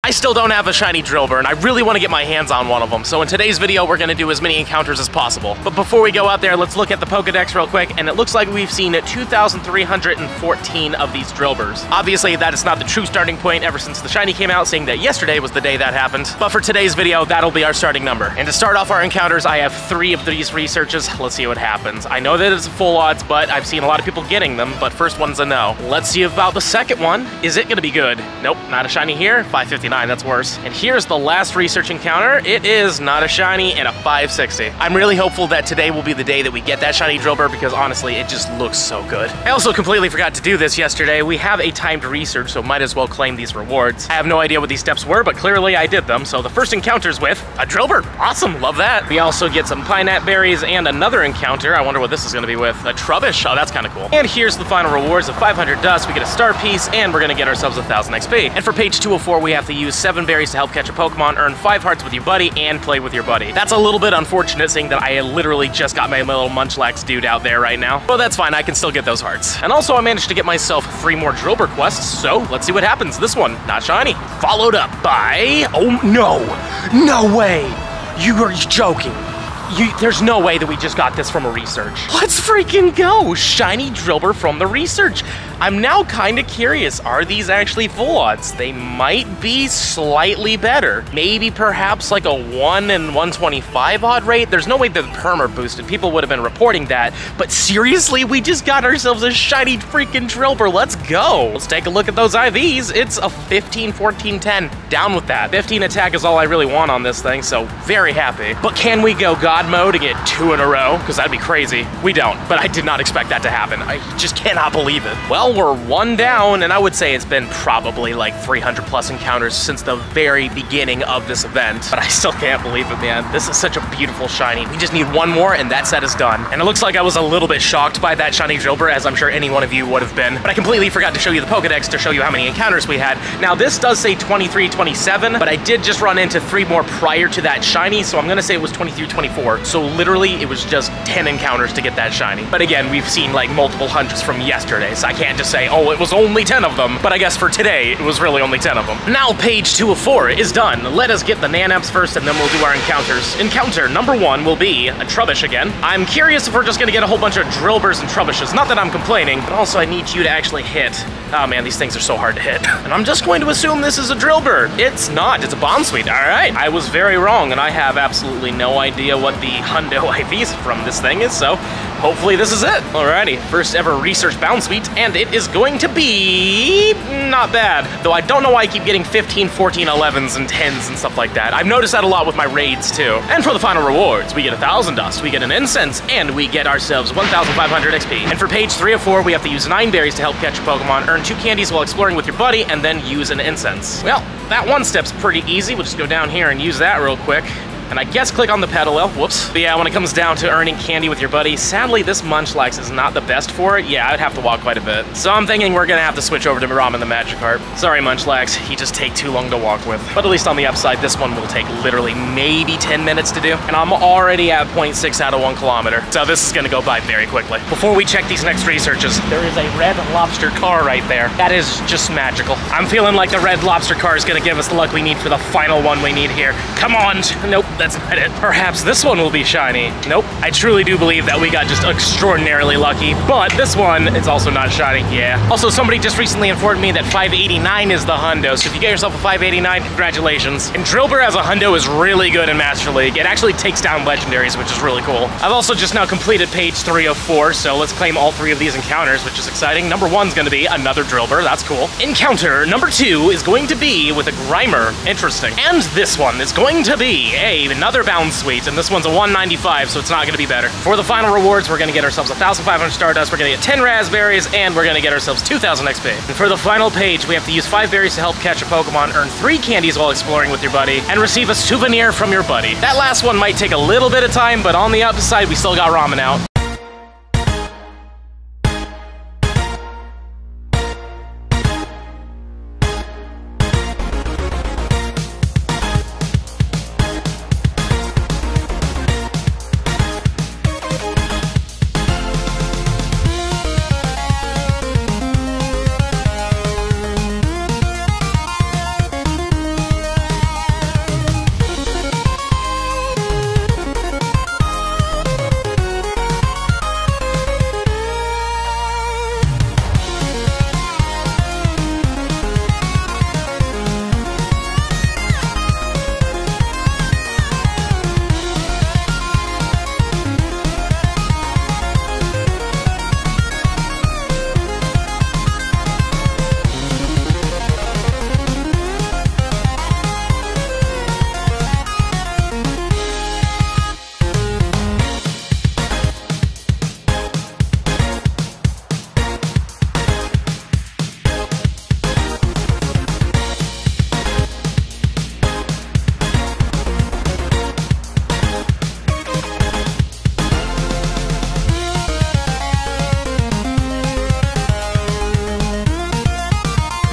I still don't have a Shiny Drilbur, and I really want to get my hands on one of them. So in today's video, we're going to do as many encounters as possible. But before we go out there, let's look at the Pokedex real quick, and it looks like we've seen 2,314 of these Drilburs. Obviously, that is not the true starting point ever since the Shiny came out, saying that yesterday was the day that happened. But for today's video, that'll be our starting number. And to start off our encounters, I have 3 of these researches. Let's see what happens. I know that it's full odds, but I've seen a lot of people getting them, but first one's a no. Let's see about the second one. Is it gonna be good? Nope, not a Shiny here. 559, that's worse. And here's the last research encounter. It is not a Shiny and a 560. I'm really hopeful that today will be the day that we get that Shiny Drilbur because honestly, it just looks so good. I also completely forgot to do this yesterday. We have a timed research, so might as well claim these rewards. I have no idea what these steps were, but clearly I did them. So the first encounter's with a Drilbur. Awesome, love that. We also get some Pinap berries and another encounter. I wonder what this is gonna be with. A Trubbish, oh, that's kinda cool. And here's the final rewards of 500 dust. We get a star piece and we're gonna get ourselves 1,000 XP. And for page 204, we have to use 7 berries to help catch a Pokemon, earn 5 hearts with your buddy, and play with your buddy. That's a little bit unfortunate, seeing that I literally just got my little Munchlax dude out there right now. But that's fine, I can still get those hearts. And also I managed to get myself 3 more Drilbur quests, so let's see what happens. This one, not Shiny. Followed up by, oh no, no way. You are joking. There's no way that we just got this from a research. Let's freaking go! Shiny Drilbur from the research. I'm now kind of curious, are these actually full odds? They might be slightly better. Maybe perhaps like a 1 in 125 odd rate. There's no way that the perm are boosted. People would have been reporting that. But seriously, we just got ourselves a Shiny freaking Drilbur. Let's go. Let's take a look at those IVs. It's a 15, 14, 10. Down with that. 15 attack is all I really want on this thing, so very happy. But can we go God mode and get 2 in a row? Because that'd be crazy. We don't, but I did not expect that to happen. I just cannot believe it. Well, we're 1 down, and I would say it's been probably like 300 plus encounters since the very beginning of this event, but I still can't believe it, man. This is such a beautiful Shiny. We just need 1 more, and that set is done. And it looks like I was a little bit shocked by that Shiny Drilbur, as I'm sure any one of you would have been, but I completely forgot to show you the Pokedex to show you how many encounters we had. Now, this does say 23, 27, but I did just run into 3 more prior to that Shiny, so I'm gonna say it was 23, 24. So literally, it was just 10 encounters to get that Shiny. But again, we've seen like multiple hundreds from yesterday, so I can't just say, oh, it was only 10 of them. But I guess for today, it was really only 10 of them. Now page 204 is done. Let us get the Nanaps first, and then we'll do our encounters. Encounter number 1 will be a Trubbish again. I'm curious if we're just gonna get a whole bunch of Drilburs and Trubbishes. Not that I'm complaining, but also I need you to actually hit. Oh man, these things are so hard to hit. And I'm just going to assume this is a Drilbur. It's not, it's a Bomb Suite. All right, I was very wrong, and I have absolutely no idea what the Hundo IVs from this thing is, so hopefully this is it. Alrighty, first ever research Bound Suite, and it is going to be not bad. Though I don't know why I keep getting 15, 14, 11s, and 10s and stuff like that. I've noticed that a lot with my raids too. And for the final rewards, we get 1,000 dust, we get an incense, and we get ourselves 1,500 XP. And for page 3 of 4, we have to use 9 berries to help catch a Pokemon, earn 2 candies while exploring with your buddy, and then use an incense. Well, that one step's pretty easy. We'll just go down here and use that real quick. And I guess click on the pedal wheel, whoops. But yeah, when it comes down to earning candy with your buddy, sadly this Munchlax is not the best for it. Yeah, I'd have to walk quite a bit. So I'm thinking we're gonna have to switch over to Ramen the Magikarp. Sorry Munchlax, he just take too long to walk with. But at least on the upside, this one will take literally maybe 10 minutes to do. And I'm already at 0.6 out of 1 kilometer. So this is gonna go by very quickly. Before we check these next researches, there is a red lobster car right there. That is just magical. I'm feeling like the red lobster car is gonna give us the luck we need for the final one we need here. Come on, nope. That's not it. Perhaps this one will be Shiny. Nope. I truly do believe that we got just extraordinarily lucky, but this one is also not Shiny. Yeah. Also, somebody just recently informed me that 589 is the Hundo, so if you get yourself a 589, congratulations. And Drilbur as a Hundo is really good in Master League. It actually takes down legendaries, which is really cool. I've also just now completed page 3 of 4, so let's claim all 3 of these encounters, which is exciting. Number 1's gonna be another Drilbur. That's cool. Encounter number 2 is going to be with a Grimer. Interesting. And this one is going to be another Bound Suite, and this one's a 195, so it's not gonna be better. For the final rewards, we're gonna get ourselves 1,500 Stardust, we're gonna get 10 Raspberries, and we're gonna get ourselves 2,000 XP. And for the final page, we have to use 5 berries to help catch a Pokemon, earn 3 candies while exploring with your buddy, and receive a souvenir from your buddy. That last one might take a little bit of time, but on the upside, we still got Ramen out.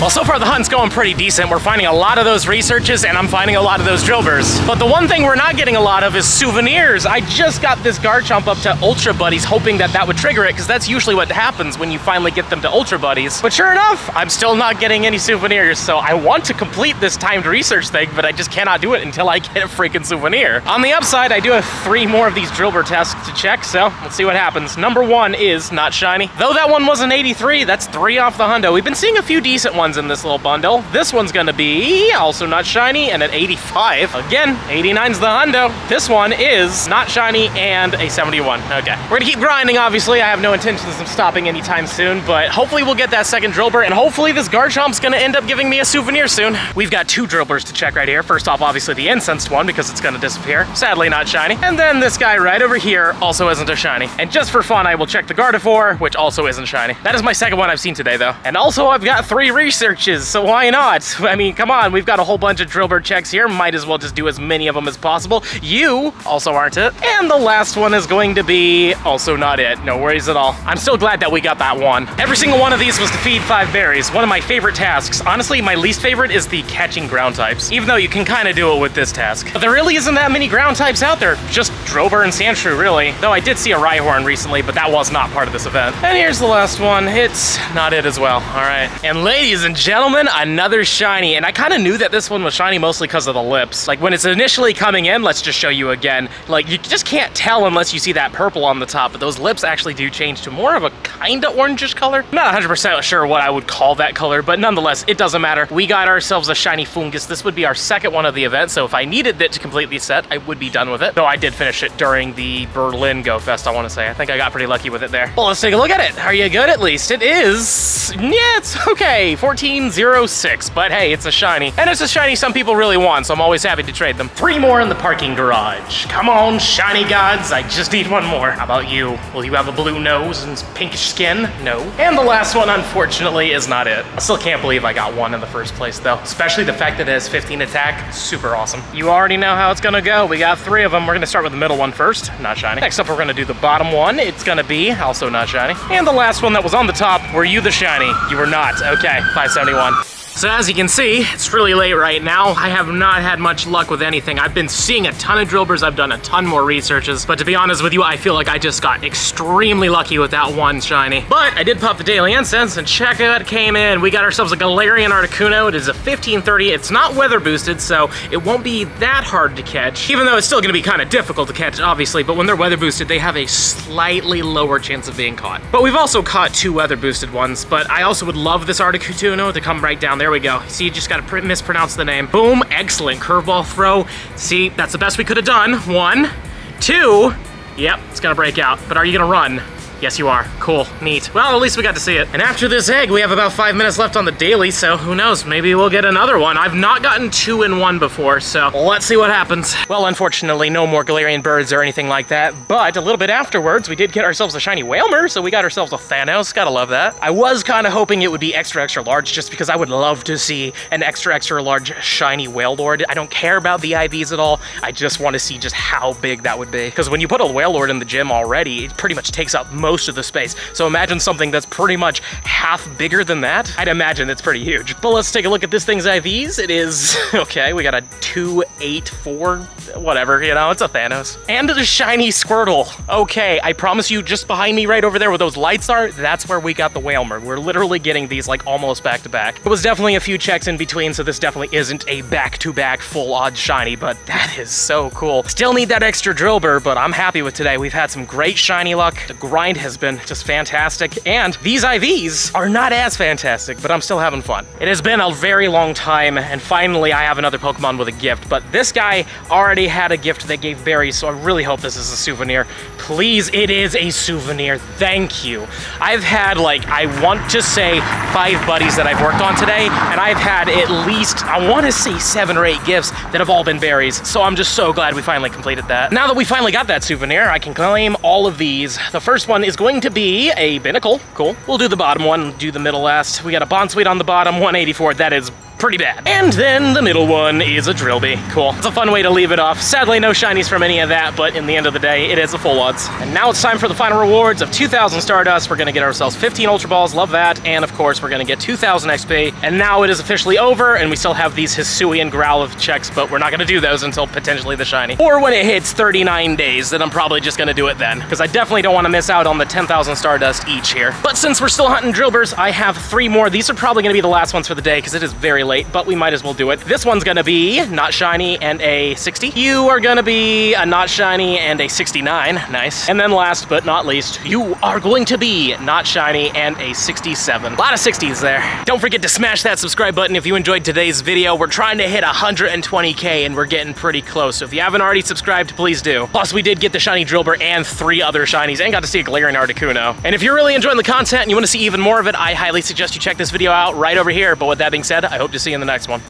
Well, so far the hunt's going pretty decent. We're finding a lot of those researches, and I'm finding a lot of those Drilburs. But the one thing we're not getting a lot of is souvenirs. I just got this Garchomp up to Ultra Buddies, hoping that that would trigger it, because that's usually what happens when you finally get them to Ultra Buddies. But sure enough, I'm still not getting any souvenirs, so I want to complete this timed research thing, but I just cannot do it until I get a freaking souvenir. On the upside, I do have 3 more of these Drilbur tasks to check, so let's see what happens. Number 1 is not shiny. Though that one was an 83, that's 3 off the hundo. We've been seeing a few decent ones in this little bundle. This one's gonna be also not shiny and an 85. Again, 89's the hundo. This one is not shiny and a 71. Okay. We're gonna keep grinding, obviously. I have no intentions of stopping anytime soon, but hopefully we'll get that second Drilbur, and hopefully this Garchomp's gonna end up giving me a souvenir soon. We've got 2 Drilburs to check right here. First off, obviously the incensed one, because it's gonna disappear. Sadly not shiny. And then this guy right over here also isn't a shiny. And just for fun, I will check the Gardevoir, which also isn't shiny. That is my second one I've seen today, though. And also I've got 3 researches, so why not? I mean, come on, we've got a whole bunch of Drilbur checks here. Might as well just do as many of them as possible. You also aren't it. And the last one is going to be also not it. No worries at all. I'm still glad that we got that one. Every single one of these was to feed 5 berries. One of my favorite tasks. Honestly, my least favorite is the catching ground types, even though you can kind of do it with this task. But there really isn't that many ground types out there. Just Drilbur and Sandshrew, really. Though I did see a Rhyhorn recently, but that was not part of this event. And here's the last one. It's not it as well. All right. And ladies and gentlemen, another shiny. And I kind of knew that this one was shiny mostly because of the lips. Like when it's initially coming in, let's just show you again. Like you just can't tell unless you see that purple on the top, but those lips actually do change to more of a kind of orangish color. I'm not 100% sure what I would call that color, but nonetheless, it doesn't matter. We got ourselves a shiny fungus. This would be our second one of the event, so if I needed it to complete the set, I would be done with it. Though I did finish it during the Berlin Go Fest, I want to say. I think I got pretty lucky with it there. Well, let's take a look at it. Are you good at least? It is, yeah, it's okay. 1406, but hey, it's a shiny. And it's a shiny some people really want, so I'm always happy to trade them. 3 more in the parking garage. Come on, shiny gods, I just need 1 more. How about you? Will you have a blue nose and pinkish skin? No. And the last one, unfortunately, is not it. I still can't believe I got 1 in the first place, though. Especially the fact that it has 15 attack. Super awesome. You already know how it's gonna go. We got 3 of them. We're gonna start with the middle one first. Not shiny. Next up, we're gonna do the bottom one. It's gonna be also not shiny. And the last one that was on the top, were you the shiny? You were not. Okay, 571. So as you can see, it's really late right now. I have not had much luck with anything. I've been seeing a ton of Drilburs. I've done a ton more researches, but to be honest with you, I feel like I just got extremely lucky with that 1 shiny. But I did pop the daily incense and check out it came in. We got ourselves a Galarian Articuno. It is a 1530. It's not weather boosted, so it won't be that hard to catch, even though it's still gonna be kind of difficult to catch, obviously, but when they're weather boosted, they have a slightly lower chance of being caught. But we've also caught 2 weather boosted ones, but I also would love this Articuno to come right down. There we go. See, you just gotta mispronounce the name. Boom, excellent curveball throw. See, that's the best we could have done. 1, 2, yep, it's gonna break out. But are you gonna run? Yes, you are. Cool, neat. Well, at least we got to see it. And after this egg, we have about 5 minutes left on the daily, so who knows, maybe we'll get another one. I've not gotten 2 in 1 before, so let's see what happens. Well, unfortunately, no more Galarian birds or anything like that, but a little bit afterwards, we did get ourselves a shiny Whalmer, so we got ourselves a Thanos. Gotta love that. I was kind of hoping it would be extra, extra large, just because I would love to see an extra, extra large shiny Wailord. I don't care about the IVs at all. I just want to see just how big that would be. Because when you put a Wailord in the gym already, it pretty much takes up most of the space. So imagine something that's pretty much half bigger than that. I'd imagine it's pretty huge. But let's take a look at this thing's IVs. It is, okay, we got a 284, whatever, you know, it's a Thanos. And a shiny Squirtle. Okay, I promise you, just behind me right over there where those lights are, that's where we got the Whalmer. We're literally getting these like almost back to back. It was definitely a few checks in between, so this definitely isn't a back-to-back full odd shiny, but that is so cool. Still need that extra Drilbur, but I'm happy with today. We've had some great shiny luck. The grind has been just fantastic, and these IVs are not as fantastic, but I'm still having fun. It has been a very long time, and finally I have another Pokemon with a gift, but this guy already had a gift that gave berries, so I really hope this is a souvenir. Please, it is a souvenir. Thank you. I've had, like, I want to say 5 buddies that I've worked on today, and I've had at least, I want to say 7 or 8 gifts that have all been berries, so I'm just so glad we finally completed that. Now that we finally got that souvenir, I can claim all of these. The first one is going to be a Binnacle. Cool. We'll do the bottom one, do the middle last. We got a Bonsweet on the bottom, 184. That is pretty bad. And then the middle one is a Drilby. Cool. It's a fun way to leave it off. Sadly, no shinies from any of that, but in the end of the day, it is a full odds. And now it's time for the final rewards of 2,000 Stardust. We're gonna get ourselves 15 Ultra Balls, love that, and of course, we're gonna get 2,000 XP. And now it is officially over, and we still have these Hisuian Growlithe checks, but we're not gonna do those until potentially the shiny. Or when it hits 39 days, then I'm probably just gonna do it then, because I definitely don't wanna miss out on the 10,000 Stardust each here. But since we're still hunting Drilburs, I have 3 more. These are probably gonna be the last ones for the day, because it is very late, but we might as well do it. This one's gonna be not shiny and a 60. You are gonna be a not shiny and a 69, nice. And then last but not least, you are going to be not shiny and a 67. A lot of 60s there. Don't forget to smash that subscribe button if you enjoyed today's video. We're trying to hit 120K and we're getting pretty close, so if you haven't already subscribed, please do. Plus, we did get the Shiny Drilbur and 3 other shinies and got to see a Galarian Articuno. And if you're really enjoying the content and you want to see even more of it, I highly suggest you check this video out right over here. But with that being said, I hope to see you in the next one.